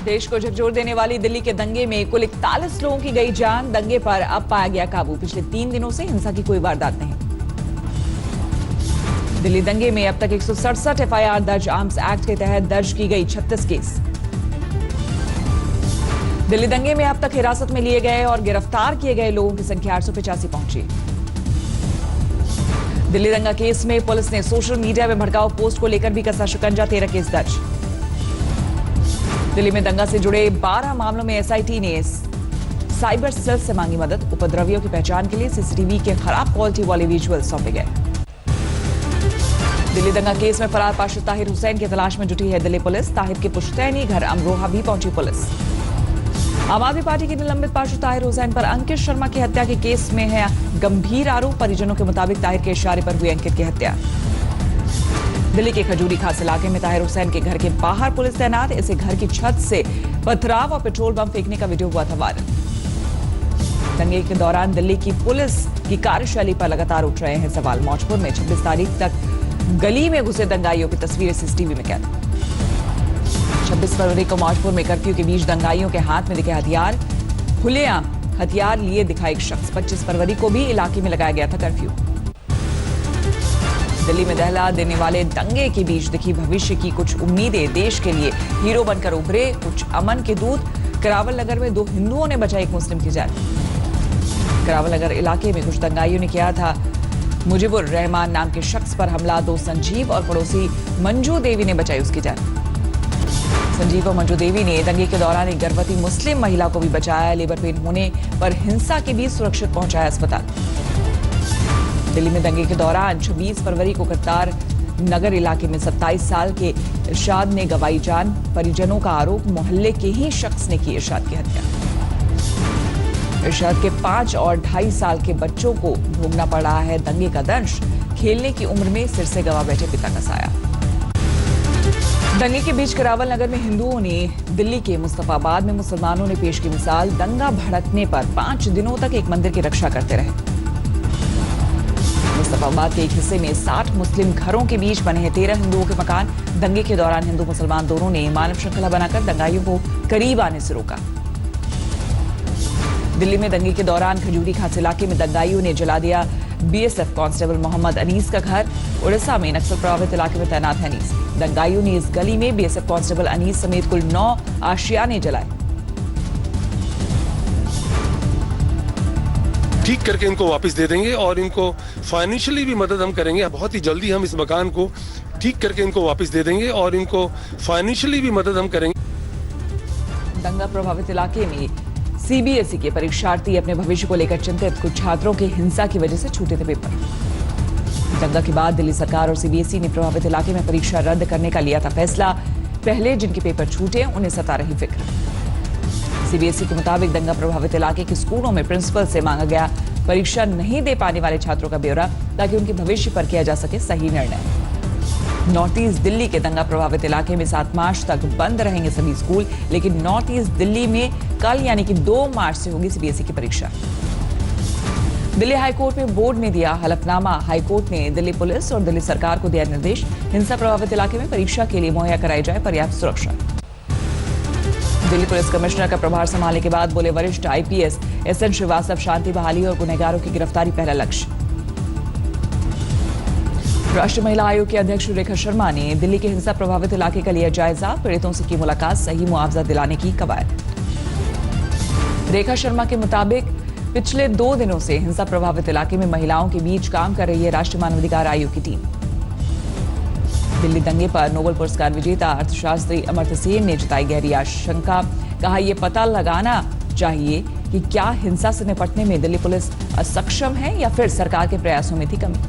देश को झकझोर देने वाली दिल्ली के दंगे में कुल 41 लोगों की गई जान। दंगे पर अब पाया गया काबू। पिछले 3 दिनों से हिंसा की कोई वारदात नहीं। दिल्ली दंगे में अब तक 167 एफआईआर दर्ज। आर्म्स एक्ट के तहत दर्ज की गई 36 केस। दिल्ली दंगे में अब तक हिरासत में लिए गए और गिरफ्तार किए गए लोगों की संख्या 885 पहुंची। दिल्ली दंगा केस में पुलिस ने सोशल मीडिया में भड़काऊ पोस्ट को लेकर भी कसा शिकंजा। 13 केस दर्ज। दिल्ली में दंगा से जुड़े 12 मामलों में एसआईटी ने साइबर सेल से मांगी मदद। उपद्रवियों की पहचान के लिए सीसीटीवी के खराब क्वालिटी वाले विजुअल सौंपे गए। दिल्ली दंगा केस में फरार पाशा ताहिर हुसैन की तलाश में जुटी है दिल्ली पुलिस। ताहिर के पुश्तैनी घर अमरोहा भी पहुंची पुलिस। आम आदमी पार्टी के निलंबित पाशा ताहिर हुसैन पर अंकित शर्मा की हत्या के केस में है गंभीर आरोप। परिजनों के मुताबिक ताहिर के इशारे पर हुई अंकित की हत्या। दिल्ली के खजूरी खास इलाके में ताहिर हुसैन के घर के बाहर पुलिस तैनात। इसे घर की छत से पथराव और पेट्रोल बम फेंकने का वीडियो हुआ था वायरल। दंगे के दौरान दिल्ली की पुलिस की कार्यशैली पर लगातार उठ रहे हैं सवाल। मौजपुर में 26 तारीख तक गली में घुसे दंगाइयों की तस्वीरें सीसीटीवी में कैद। 26 फरवरी को मौजपुर में कर्फ्यू के बीच दंगाइयों के हाथ में दिखे हथियार। खुलेआम हथियार लिए दिखा एक शख्स। 25 फरवरी को भी इलाके में लगाया गया था कर्फ्यू। दिल्ली में दहला देने वाले दंगे के बीच दिखी भविष्य की कुछ उम्मीदें। देश के लिए हीरो बनकर उभरे कुछ अमन के दूत। करावल नगर में 2 हिंदुओं ने बचाई एक मुस्लिम की जान। करावल नगर इलाके में कुछ दंगाइयों ने किया था मुजीबुर रहमान नाम के शख्स पर हमला। 2 संजीव और पड़ोसी मंजू देवी ने बचाई उसकी जान। संजीव और मंजू देवी ने दंगे के दौरान एक गर्भवती मुस्लिम महिला को भी बचाया। लेबर पेन होने पर हिंसा के बीच सुरक्षित पहुंचाया अस्पताल। दिल्ली में दंगे के दौरान 26 फरवरी को करतार नगर इलाके में 27 साल के इरशाद ने गंवाई जान। परिजनों का आरोप मोहल्ले के ही शख्स ने की इरशाद की हत्या। इरशाद के 5 और 2.5 साल के बच्चों को भोगना पड़ रहा है दंगे का दंश। खेलने की उम्र में सिर से गंवा बैठे पिता का साया। दंगे के बीच करावल नगर में हिंदुओं ने दिल्ली के मुस्तफाबाद में मुसलमानों ने पेश की मिसाल। दंगा भड़कने पर 5 दिनों तक एक मंदिर की रक्षा करते रहे। मुस्तफाबाद के एक हिस्से में 60 मुस्लिम घरों के बीच बने हैं 13 हिंदुओं के मकान। दंगे के दौरान हिंदू मुसलमान दोनों ने मानव श्रृंखला बनाकर दंगाइयों को करीब आने से रोका। दिल्ली में दंगे के दौरान खजूरी खास इलाके में दंगाइयों ने जला दिया बीएसएफ कांस्टेबल मोहम्मद अनीस का घर। उड़ीसा में नक्सल प्रभावित इलाके में तैनात है अनीस। दंगाइयों ने इस गली में बीएसएफ कांस्टेबल अनीस समेत कुल 9 आशियाने जलाए। ठीक करके इनको वापस दे देंगे और इनको फाइनेंशियली भी मदद हम करेंगे। बहुत ही जल्दी हम इस मकान को ठीक करके इनको वापस दे देंगे और इनको फाइनेंशियली भी मदद हम करेंगे। दंगा प्रभावित इलाके में सीबीएसई के परीक्षार्थी अपने भविष्य को लेकर चिंतित। कुछ छात्रों के हिंसा की वजह से छूटे थे पेपर। दंगा के बाद दिल्ली सरकार और सीबीएसई ने प्रभावित इलाके में परीक्षा रद्द करने का लिया था फैसला। पहले जिनके पेपर छूटे उन्हें सता रही फिक्र। सीबीएसई के मुताबिक दंगा प्रभावित इलाके के स्कूलों में प्रिंसिपल से मांगा गया परीक्षा नहीं दे पाने वाले छात्रों का ब्यौरा ताकि उनके भविष्य पर किया जा सके सही निर्णय। नॉर्थ ईस्ट दिल्ली के दंगा प्रभावित इलाके में 7 मार्च तक बंद रहेंगे सभी स्कूल। लेकिन नॉर्थ ईस्ट दिल्ली में कल यानी कि 2 मार्च से होगी सीबीएसई की परीक्षा। दिल्ली हाईकोर्ट में बोर्ड ने दिया हलफनामा। हाईकोर्ट ने दिल्ली पुलिस और दिल्ली सरकार को दिया निर्देश। हिंसा प्रभावित इलाके में परीक्षा के लिए मुहैया कराई जाए पर्याप्त सुरक्षा। दिल्ली पुलिस कमिश्नर का प्रभार संभालने के बाद बोले वरिष्ठ आईपीएस एसएन श्रीवास्तव, शांति बहाली और गुनहगारों की गिरफ्तारी पहला लक्ष्य। राष्ट्रीय महिला आयोग के अध्यक्ष रेखा शर्मा ने दिल्ली के हिंसा प्रभावित इलाके का लिया जायजा। पीड़ितों से की मुलाकात, सही मुआवजा दिलाने की कवायद। रेखा शर्मा के मुताबिक पिछले 2 दिनों से हिंसा प्रभावित इलाके में महिलाओं के बीच काम कर रही है राष्ट्रीय मानवाधिकार आयोग की टीम। दिल्ली दंगे पर नोबेल पुरस्कार विजेता अर्थशास्त्री अमर्त्य सेन ने जताई गहरी आशंका। कहा यह पता लगाना चाहिए कि क्या हिंसा से निपटने में दिल्ली पुलिस असक्षम है या फिर सरकार के प्रयासों में थी कमी।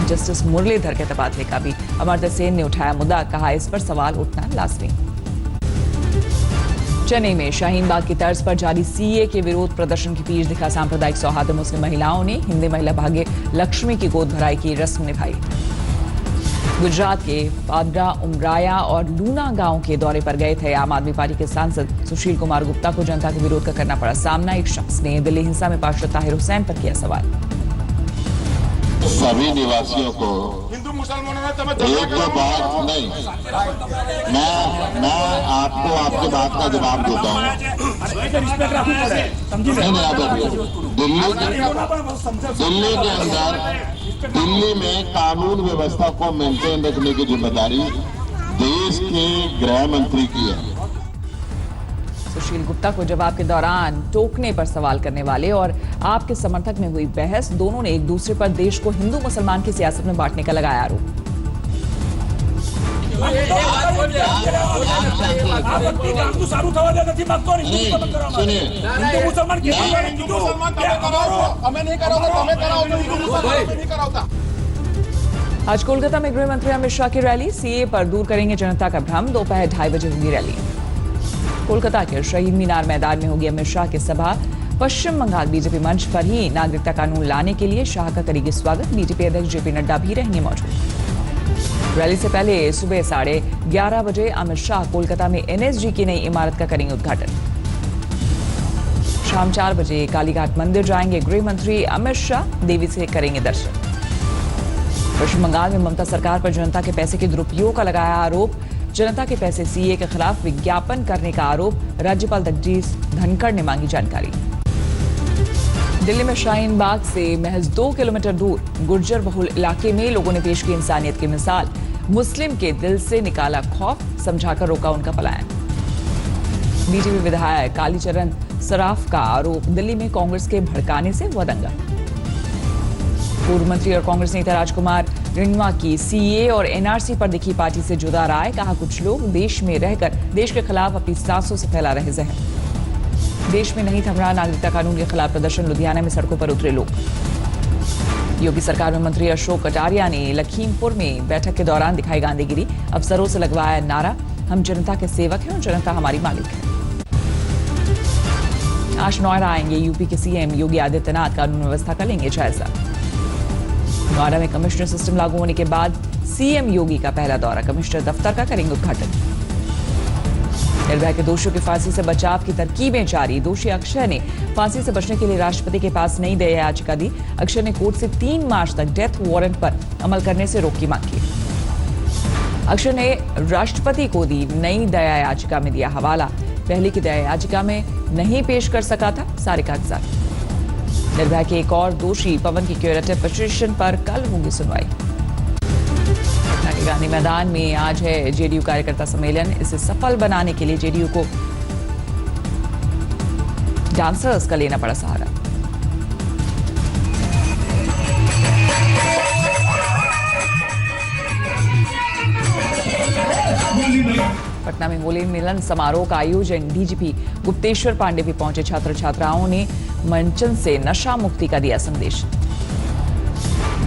जस्टिस मुरलीधर के तबादले का भी अमर्त्य सेन ने उठाया मुद्दा। कहा इस पर सवाल उठना लाजमी। चेन्नई में शाहीन बाग की तर्ज पर जारी सीए के विरोध प्रदर्शन की पीठ दिखा सांप्रदायिक सौहार्द। मुस्लिम महिलाओं ने हिंदी महिला भाग्य लक्ष्मी की गोद भराई की रस्म निभाई। गुजरात के पादरा, उमराया और लूना गांव के दौरे पर गए थे आम आदमी पार्टी के सांसद सुशील कुमार गुप्ता को जनता के विरोध का करना पड़ा सामना। एक शख्स ने दिल्ली हिंसा में पाशा ताहिर हुसैन पर किया सवाल। सभी निवासियों को हिंदू मुसलमानों ने तुम्हें एक दो बात नहीं, मैं आपको आपके बात का जवाब देता हूँ। नहीं नहीं, आप बैठिए। दिल्ली के अंदर दिल्ली में कानून व्यवस्था को मेंटेन रखने की जिम्मेदारी देश के गृह मंत्री की है। सुशील गुप्ता को जवाब के दौरान टोकने पर सवाल करने वाले और आपके समर्थक में हुई बहस, दोनों ने एक दूसरे पर देश को हिंदू मुसलमान की सियासत में बांटने का लगाया आरोप। आज कोलकाता में गृह मंत्री अमित शाह की रैली, सीए पर दूर करेंगे जनता का भ्रम। दोपहर 2:30 बजे होगी रैली। कोलकाता के शहीद मीनार मैदान में होगी अमित शाह की सभा। पश्चिम बंगाल बीजेपी मंच पर ही नागरिकता कानून लाने के लिए शाह का करेगी स्वागत। बीजेपी अध्यक्ष जेपी नड्डा भी रहेंगे मौजूद। रैली से पहले सुबह 11:30 बजे अमित शाह कोलकाता में एनएसजी की नई इमारत का करेंगे उद्घाटन। शाम 4 बजे कालीघाट मंदिर जाएंगे गृह मंत्री अमित शाह, देवी से करेंगे दर्शन। पश्चिम बंगाल में ममता सरकार पर जनता के पैसे के दुरुपयोग का लगाया आरोप। जनता के पैसे सीए के खिलाफ विज्ञापन करने का आरोप। राज्यपाल जगदीप धनखड़ ने मांगी जानकारी। दिल्ली में शाहीन बाग से महज 2 किलोमीटर दूर गुर्जर बहुल इलाके में लोगों ने पेश की इंसानियत की मिसाल। मुस्लिम के दिल से निकाला खौफ, समझाकर रोका उनका पलायन। बीजेपी विधायक कालीचरण सराफ का आरोप, दिल्ली में कांग्रेस के भड़काने से हुआ दंगा। पूर्व मंत्री और कांग्रेस नेता राजकुमार रिन्वा की सीए और एनआरसी पर दिखी पार्टी से जुदा राय। कहा, कुछ लोग देश में रहकर देश के खिलाफ अपनी सांसों से फैला रहे जहर। देश में नहीं थम रहा नागरिकता कानून के खिलाफ प्रदर्शन, लुधियाना में सड़कों पर उतरे लोग। योगी सरकार में मंत्री अशोक कटारिया ने लखीमपुर में बैठक के दौरान दिखाई गांधीगिरी। अफसरों से लगवाया नारा, हम जनता के सेवक हैं और जनता हमारी मालिक है। आज नोएडा आएंगे यूपी के सीएम योगी आदित्यनाथ, कानून व्यवस्था का लेंगे जायजा। नोएडा में कमिश्नर सिस्टम लागू होने के बाद सीएम योगी का पहला दौरा, कमिश्नर दफ्तर का करेंगे उद्घाटन। निर्भया के दोषियों की फांसी से बचाव की तरकीबें जारी। दोषी अक्षय ने फांसी से बचने के लिए राष्ट्रपति के पास नई दया याचिका दी। अक्षय ने कोर्ट से 3 मार्च तक डेथ वारंट पर अमल करने से रोक की मांग की। अक्षय ने राष्ट्रपति को दी नई दया याचिका में दिया हवाला। पहले की दया याचिका में नहीं पेश कर सका था सारे कागजात। निर्भया के एक और दोषी पवन की क्यूरेटिव पिटीशन पर कल होगी सुनवाई। पटना के गांधी मैदान में आज है जेडीयू कार्यकर्ता सम्मेलन। इसे सफल बनाने के लिए जेडीयू को डांसर्स का लेना पड़ा सहारा। पटना में होली मिलन समारोह का आयोजन, डीजीपी गुप्तेश्वर पांडे भी पहुंचे। छात्र छात्राओं ने मंचन से नशा मुक्ति का दिया संदेश।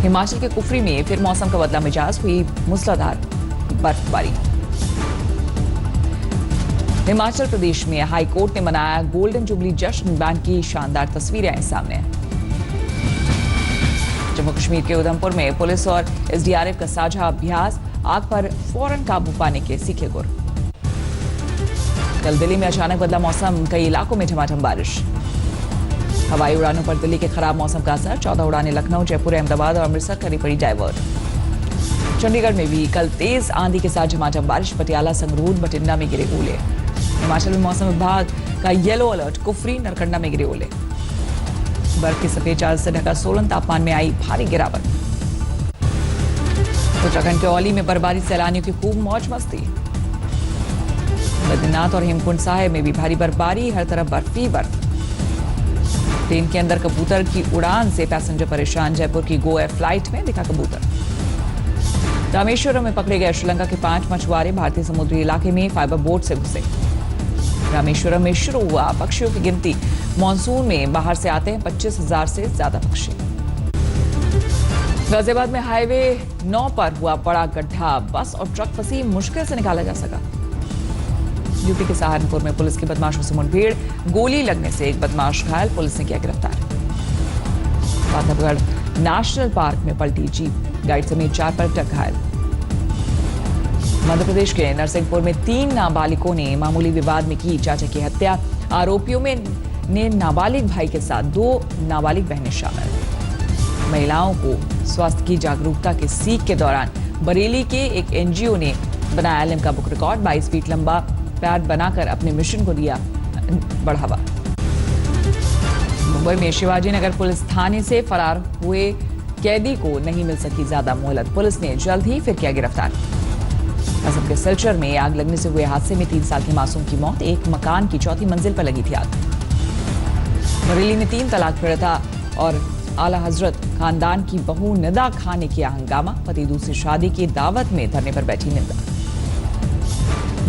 हिमाचल के कुफरी में फिर मौसम का बदला मिजाज, हुई मूसलाधार बर्फबारी। हिमाचल प्रदेश में हाईकोर्ट ने मनाया गोल्डन जुबली जश्न, बैंड की शानदार तस्वीरें आई सामने। जम्मू कश्मीर के उधमपुर में पुलिस और एसडीआरएफ का साझा अभ्यास, आग पर फौरन काबू पाने के सीखे गुर। कल दिल्ली में अचानक बदला मौसम, कई इलाकों में झमाझम बारिश। हवाई उड़ानों पर दिल्ली के खराब मौसम का असर, 14 उड़ानें लखनऊ, जयपुर, अहमदाबाद और अमृतसर करनी पड़ी डाइवर्ट। चंडीगढ़ में भी कल तेज आंधी के साथ झमाझम बारिश, पटियाला, संगरूर, बठिंडा में गिरे ओले। हिमाचल में मौसम विभाग का येलो अलर्ट, कुफरी, नरकंडा में गिरे ओले। बर्फ की सफेद चादर से ढका सोलन, तापमान में आई भारी गिरावट। उत्तराखंड के औली में बर्फबारी, सैलानियों की खूब मौज मस्ती। बद्रीनाथ और हेमकुंड साहिब में भी भारी बर्फबारी, हर तरफ बर्फ ही बर्फ। ट्रेन के अंदर कबूतर की उड़ान से पैसेंजर परेशान, जयपुर की गो एयर फ्लाइट में दिखा कबूतर। रामेश्वरम में पकड़े गए श्रीलंका के 5 मछुआरे, भारतीय समुद्री इलाके में फाइबर बोट से घुसे। रामेश्वरम में शुरू हुआ पक्षियों की गिनती, मानसून में बाहर से आते हैं 25,000 से ज्यादा पक्षी। गाजियाबाद में हाईवे 9 पर हुआ बड़ा गड्ढा, बस और ट्रक फंसी, मुश्किल से निकाला जा सका। यूपी के सहारनपुर में पुलिस की बदमाशों से मुठभेड़, गोली लगने से एक बदमाश घायल, पुलिस ने किया गिरफ्तार। बांधवगढ़ नेशनल पार्क में पलटी जीप, गाइड समेत 4 पर्यटक घायल। मध्य प्रदेश के नरसिंहपुर में 3 नाबालिगों ने मामूली विवाद में की चाचा की हत्या। आरोपियों में ने नाबालिग भाई के साथ 2 नाबालिग बहनें शामिल। महिलाओं को स्वास्थ्य की जागरूकता की सीख के दौरान बरेली के एक एनजीओ ने बनाया लिम्का बुक रिकॉर्ड। 22 फीट लंबा पैड बनाकर अपने मिशन को दिया बढ़ावा। मुंबई में शिवाजी नगर पुलिस थाने से फरार हुए कैदी को नहीं मिल सकी ज्यादा मोहलत। पुलिस ने जल्द ही फिर किया गिरफ्तार। असम के सिलचर में आग लगने से हुए हादसे में 3 साल के मासूम की मौत। एक मकान की 4थी मंजिल पर लगी थी आग। बरेली में 3 तलाक पीड़िता और आला हजरत खानदान की बहू निदा खान ने किया हंगामा। पति दूसरी शादी की दावत में धरने पर बैठी निदा।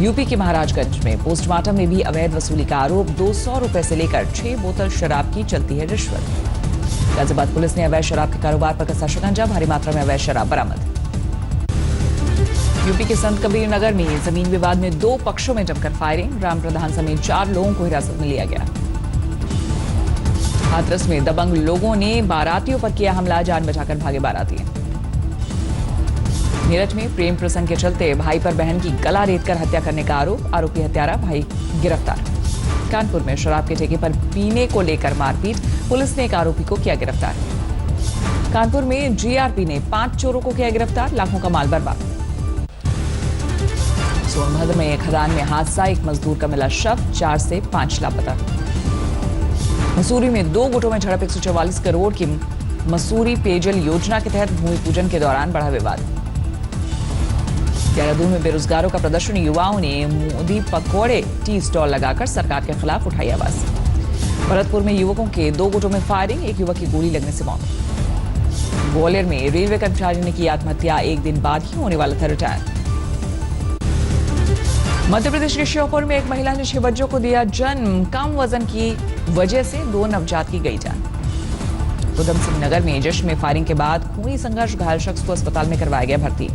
यूपी के महाराजगंज में पोस्टमार्टम में भी अवैध वसूली का आरोप। 200 रुपए से लेकर 6 बोतल शराब की चलती है रिश्वत। गाजियाबाद पुलिस ने अवैध शराब के कारोबार पर कसा शिकंजा। भारी मात्रा में अवैध शराब बरामद। यूपी के संत कबीर नगर में जमीन विवाद में 2 पक्षों में जमकर फायरिंग। राम प्रधान समेत 4 लोगों को हिरासत में लिया गया। हाथरस में दबंग लोगों ने बारातियों पर किया हमला। जान बचाकर भागे बाराती। मेरठ में प्रेम प्रसंग के चलते भाई पर बहन की गला रेतकर हत्या करने का आरोप। आरोपी हत्यारा भाई गिरफ्तार। कानपुर में शराब के ठेके पर पीने को लेकर मारपीट। पुलिस ने एक आरोपी को किया गिरफ्तार। कानपुर में जीआरपी ने 5 चोरों को किया गिरफ्तार। लाखों का माल बर्बाद। सोनभद्र में एक खदान में हादसा। एक मजदूर का मिला शव। 4 से 5 लापता। मसूरी में 2 गुटों में झड़प। 144 करोड़ की मसूरी पेयजल योजना के तहत भूमि पूजन के दौरान बढ़ा विवाद। देहरादून में बेरोजगारों का प्रदर्शन। युवाओं ने मोदी पकौड़े टी स्टॉल लगाकर सरकार के खिलाफ उठाई आवाज। भरतपुर में युवकों के 2 गुटों में फायरिंग। एक युवक की गोली लगने से मौत। ग्वालियर में रेलवे कर्मचारी ने की आत्महत्या। 1 दिन बाद ही होने वाला था रिटायर। मध्य प्रदेश के श्योपुर में एक महिला ने 6 बच्चों को दिया जन्म। कम वजन की वजह से 2 नवजात की गई जान। उधम सिंह नगर में जश्न में फायरिंग के बाद खूनी संघर्ष। घायल शख्स को अस्पताल में करवाया गया भर्ती।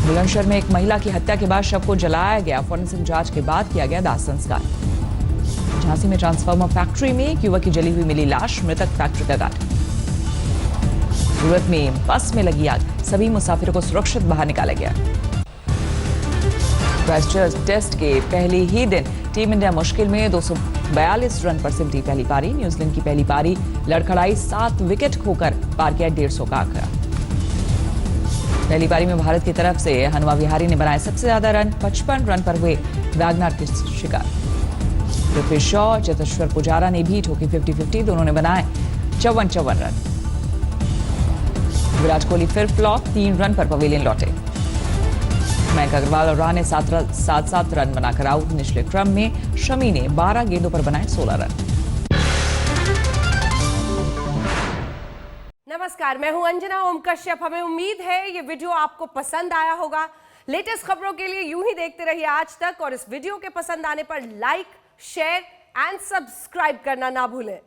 बुलंदशहर में एक महिला की हत्या के बाद शव को जलाया गया। फॉरेंसिक जांच के बाद किया गया दाह संस्कार। झांसी में ट्रांसफार्मर फैक्ट्री में एक युवक की जली हुई मिली लाश। मृतक फैक्ट्री का गार्ड। सूरत में बस में लगी आग। सभी मुसाफिरों को सुरक्षित बाहर निकाला गया। क्राइस्टचर्च टेस्ट के पहले ही दिन टीम इंडिया मुश्किल में। 242 रन पर सिमटी पहली पारी। न्यूजीलैंड की पहली पारी लड़खड़ाई। 7 विकेट खोकर पार किया 150 का आंकड़ा। पहली पारी में भारत की तरफ से हनुमा विहारी ने बनाए सबसे ज्यादा रन। 55 रन पर हुए वैगनर के शिकार। पृथ्वी शॉ चेतेश्वर पुजारा ने भी ठोकी 50-50। दोनों ने बनाए 54 रन। विराट कोहली फिर फ्लॉप। 3 रन पर पवेलियन लौटे। मयंक अग्रवाल और रहाणे 7 रन बनाकर आउट। निचले क्रम में शमी ने 12 गेंदों पर बनाए 16 रन। नमस्कार, मैं हूं अंजना ओम कश्यप। हमें उम्मीद है ये वीडियो आपको पसंद आया होगा। लेटेस्ट खबरों के लिए यूं ही देखते रहिए आज तक और इस वीडियो के पसंद आने पर लाइक, शेयर एंड सब्सक्राइब करना ना भूलें।